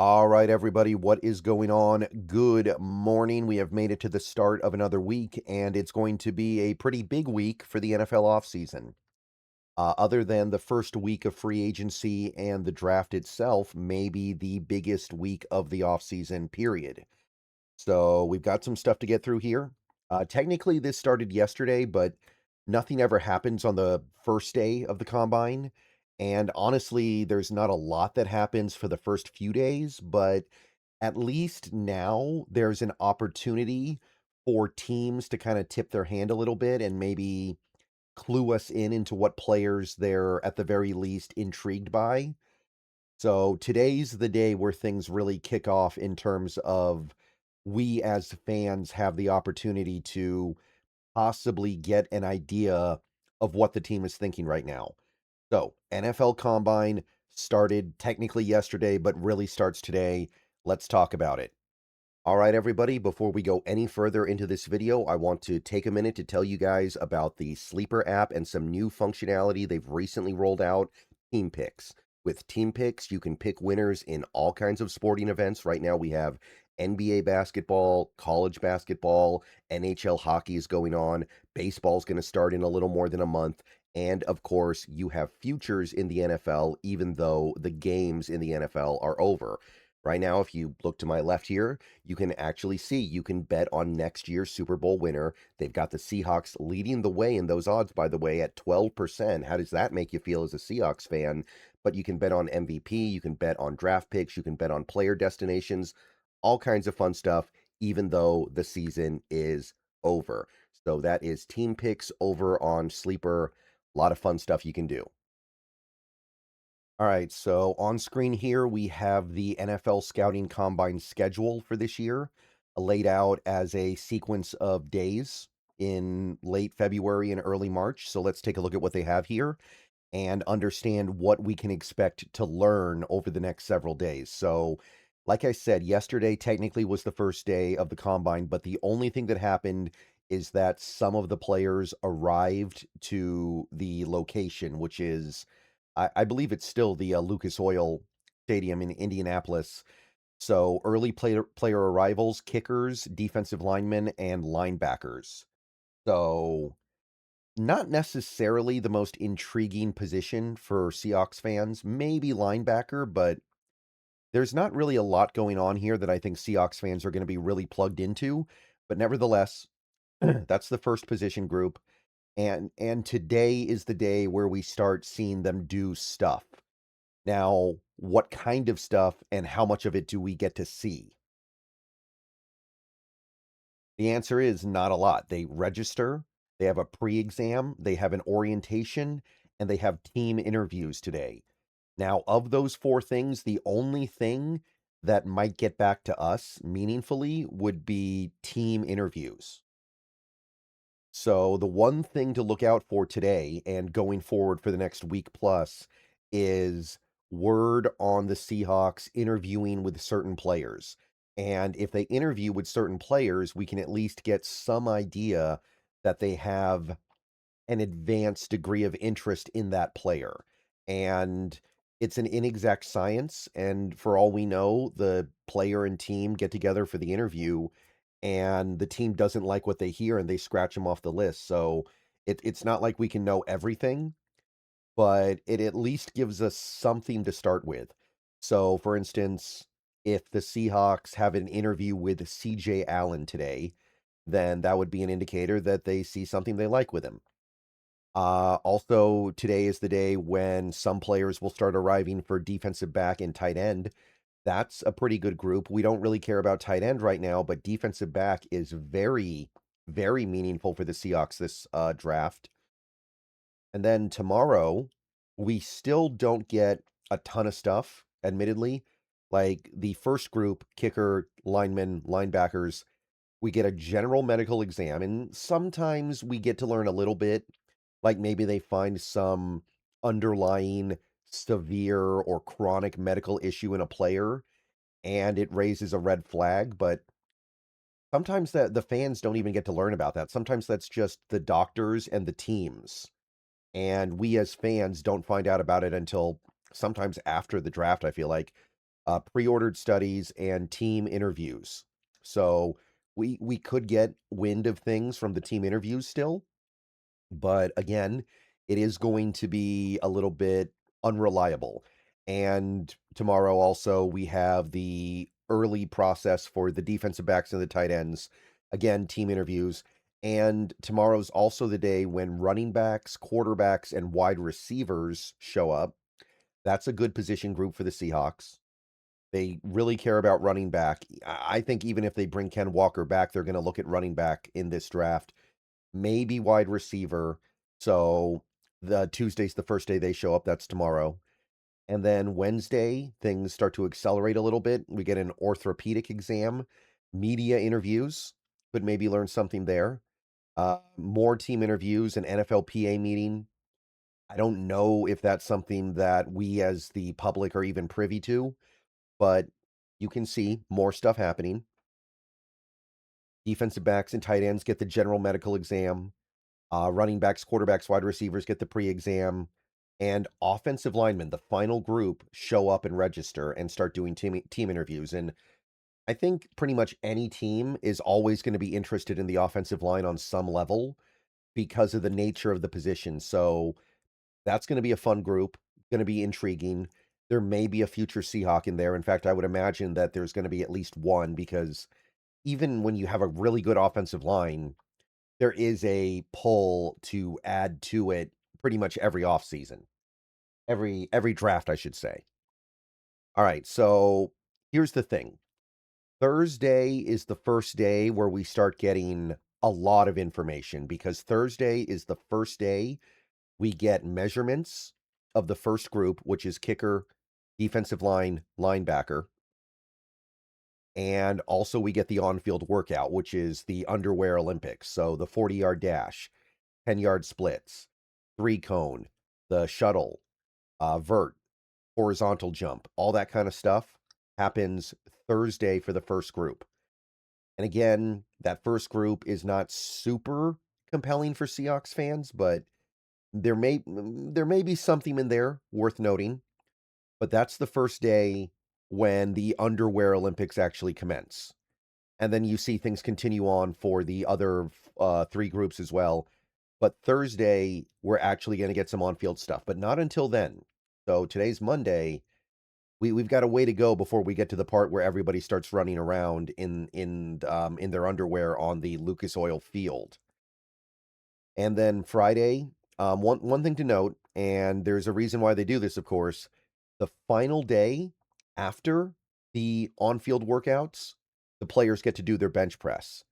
All right, everybody, what is going on? Good morning. We have made it to the start of another week, and it's going to be a pretty big week for the NFL offseason. Other than the first week of free agency and the draft itself, maybe the biggest week of the offseason period. So we've got some stuff to get through here. Technically, this started yesterday, but nothing ever happens on the first day of the combine. And honestly, there's not a lot that happens for the first few days, but at least now there's an opportunity for teams to kind of tip their hand a little bit and maybe clue us in into what players they're at the very least intrigued by. So today's the day where things really kick off in terms of we as fans have the opportunity to possibly get an idea of what the team is thinking right now. So, NFL Combine started technically yesterday, but really starts today. Let's talk about it. All right, everybody, before we go any further into this video, I want to take a minute to tell you guys about the Sleeper app and some new functionality they've recently rolled out, Team Picks. With Team Picks, you can pick winners in all kinds of sporting events. Right now, we have NBA basketball, college basketball, NHL hockey is going on, baseball's going to start in a little more than a month, and of course, you have futures in the NFL, even though the games in the NFL are over. Right now, if you look to my left here, you can actually see you can bet on next year's Super Bowl winner. They've got the Seahawks leading the way in those odds, by the way, at 12%. How does that make you feel as a Seahawks fan? But you can bet on MVP, you can bet on draft picks, you can bet on player destinations, all kinds of fun stuff, even though the season is over. So that is Team Picks over on Sleeper. A lot of fun stuff you can do. All right, so on screen here, we have the NFL Scouting Combine schedule for this year, laid out as a sequence of days in late February and early March. So let's take a look at what they have here and understand what we can expect to learn over the next several days. So, like I said, yesterday technically was the first day of the combine, but the only thing that happened is that some of the players arrived to the location, which is I believe it's still the Lucas Oil Stadium in Indianapolis. So early player arrivals, kickers, defensive linemen, and linebackers. So not necessarily the most intriguing position for Seahawks fans. Maybe linebacker, but there's not really a lot going on here that I think Seahawks fans are going to be really plugged into. But nevertheless, that's the first position group. And today is the day where we start seeing them do stuff. Now, what kind of stuff and how much of it do we get to see? The answer is not a lot. They register, they have a pre-exam, they have an orientation, and they have team interviews today. Now, of those four things, the only thing that might get back to us meaningfully would be team interviews. So the one thing to look out for today and going forward for the next week plus is word on the Seahawks interviewing with certain players. And if they interview with certain players, we can at least get some idea that they have an advanced degree of interest in that player. And it's an inexact science. And for all we know, the player and team get together for the interview, and the team doesn't like what they hear and they scratch them off the list. So it's not like we can know everything, but it at least gives us something to start with. So, for instance, if the Seahawks have an interview with CJ Allen today, then that would be an indicator that they see something they like with him. Also, today is the day when some players will start arriving for defensive back and tight end. That's a pretty good group. We don't really care about tight end right now, but defensive back is very, very meaningful for the Seahawks this draft. And then tomorrow, we still don't get a ton of stuff, admittedly. Like the first group, kicker, linemen, linebackers, we get a general medical exam, and sometimes we get to learn a little bit, like maybe they find some underlying severe or chronic medical issue in a player and it raises a red flag, but sometimes the fans don't even get to learn about that. Sometimes that's just the doctors and the teams. And we as fans don't find out about it until sometimes after the draft, I feel like. pre-ordered studies, and team interviews. So we could get wind of things from the team interviews still, but again, it is going to be a little bit unreliable. And tomorrow also we have the early process for the defensive backs and the tight ends. Again, team interviews. And tomorrow's also the day when running backs, quarterbacks, and wide receivers show up. That's a good position group for the Seahawks. They really care about running back. I think even if they bring Ken Walker back, they're going to look at running back in this draft, maybe wide receiver. So the Tuesday's the first day they show up. That's tomorrow. And then Wednesday, things start to accelerate a little bit. We get an orthopedic exam, media interviews, could maybe learn something there. More team interviews, an NFLPA meeting. I don't know if that's something that we as the public are even privy to, but you can see more stuff happening. Defensive backs and tight ends get the general medical exam. Running backs, quarterbacks, wide receivers get the pre-exam. And offensive linemen, the final group, show up and register and start doing team interviews. And I think pretty much any team is always going to be interested in the offensive line on some level because of the nature of the position. So that's going to be a fun group, going to be intriguing. There may be a future Seahawk in there. In fact, I would imagine that there's going to be at least one, because even when you have a really good offensive line, there is a pull to add to it pretty much every offseason. Every draft, I should say. All right, so here's the thing. Thursday is the first day where we start getting a lot of information, because Thursday is the first day we get measurements of the first group, which is kicker, defensive line, linebacker. And also we get the on-field workout, which is the underwear Olympics. So the 40-yard dash, 10-yard splits, 3-cone, the shuttle, vert, horizontal jump, all that kind of stuff happens Thursday for the first group. And again, that first group is not super compelling for Seahawks fans, but there may be something in there worth noting. But that's the first day when the underwear Olympics actually commence. And then you see things continue on for the other three groups as well. But Thursday, we're actually going to get some on-field stuff, but not until then. So today's Monday. We've got a way to go before we get to the part where everybody starts running around in their underwear on the Lucas Oil field. And then Friday, one thing to note, and there's a reason why they do this, of course, the final day after the on-field workouts, the players get to do their bench press.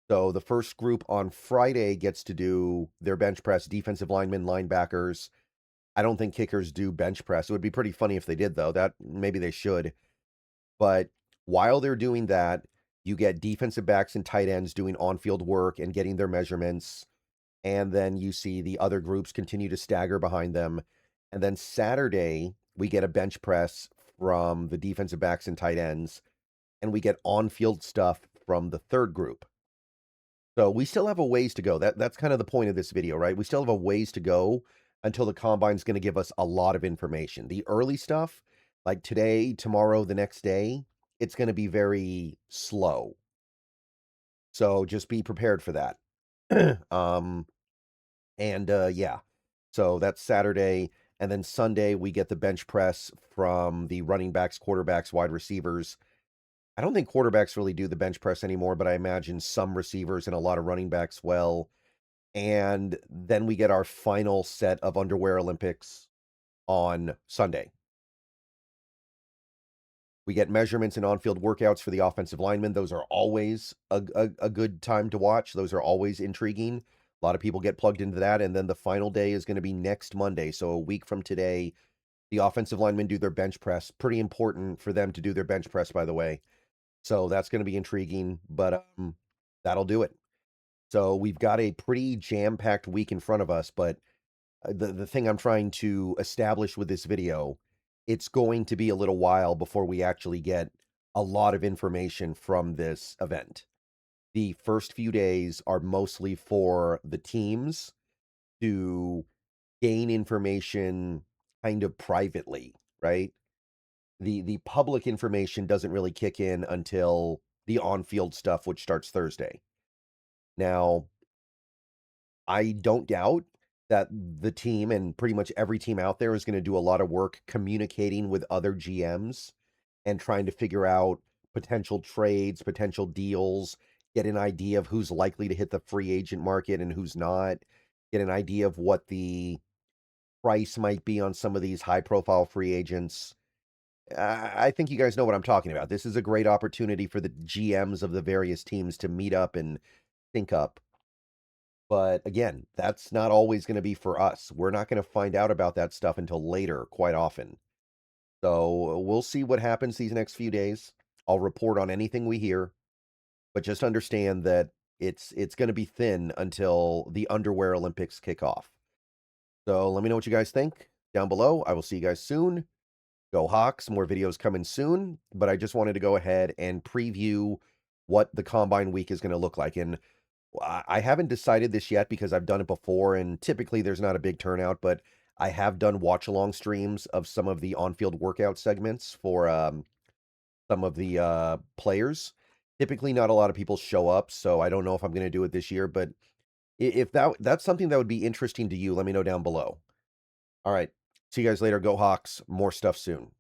So the first group on Friday gets to do their bench press, defensive linemen, linebackers. I don't think kickers do bench press. It would be pretty funny if they did, though. That maybe they should. But while they're doing that, you get defensive backs and tight ends doing on-field work and getting their measurements. And then you see the other groups continue to stagger behind them. And then Saturday, we get a bench press from the defensive backs and tight ends, and we get on-field stuff from the third group. So we still have a ways to go. That's kind of the point of this video, right? We still have a ways to go until the combine's going to give us a lot of information. The early stuff, like today, tomorrow, the next day, it's going to be very slow. So just be prepared for that. Yeah. So that's Saturday. And then Sunday, we get the bench press from the running backs, quarterbacks, wide receivers. I don't think quarterbacks really do the bench press anymore, but I imagine some receivers and a lot of running backs will. And then we get our final set of underwear Olympics on Sunday. We get measurements and on-field workouts for the offensive linemen. Those are always a good time to watch. Those are always intriguing. A lot of people get plugged into that. And then the final day is going to be next Monday. So a week from today, the offensive linemen do their bench press. Pretty important for them to do their bench press, by the way. So that's going to be intriguing, but that'll do it. So we've got a pretty jam-packed week in front of us, but the thing I'm trying to establish with this video, it's going to be a little while before we actually get a lot of information from this event. The first few days are mostly for the teams to gain information kind of privately, right? the public information doesn't really kick in until the on-field stuff, which starts Thursday. Now, I don't doubt that the team and pretty much every team out there is gonna do a lot of work communicating with other GMs and trying to figure out potential trades, potential deals, get an idea of who's likely to hit the free agent market and who's not, get an idea of what the price might be on some of these high-profile free agents. I think you guys know what I'm talking about. This is a great opportunity for the GMs of the various teams to meet up and sync up. But again, that's not always going to be for us. We're not going to find out about that stuff until later, quite often. So we'll see what happens these next few days. I'll report on anything we hear, but just understand that it's going to be thin until the underwear Olympics kick off. So let me know what you guys think down below. I will see you guys soon. Go Hawks, more videos coming soon, but I just wanted to go ahead and preview what the combine week is going to look like. And I haven't decided this yet because I've done it before, and typically there's not a big turnout, but I have done watch-along streams of some of the on-field workout segments for some of the players. Typically, not a lot of people show up, so I don't know if I'm going to do it this year, but if that's something that would be interesting to you, let me know down below. All right, see you guys later. Go Hawks. More stuff soon.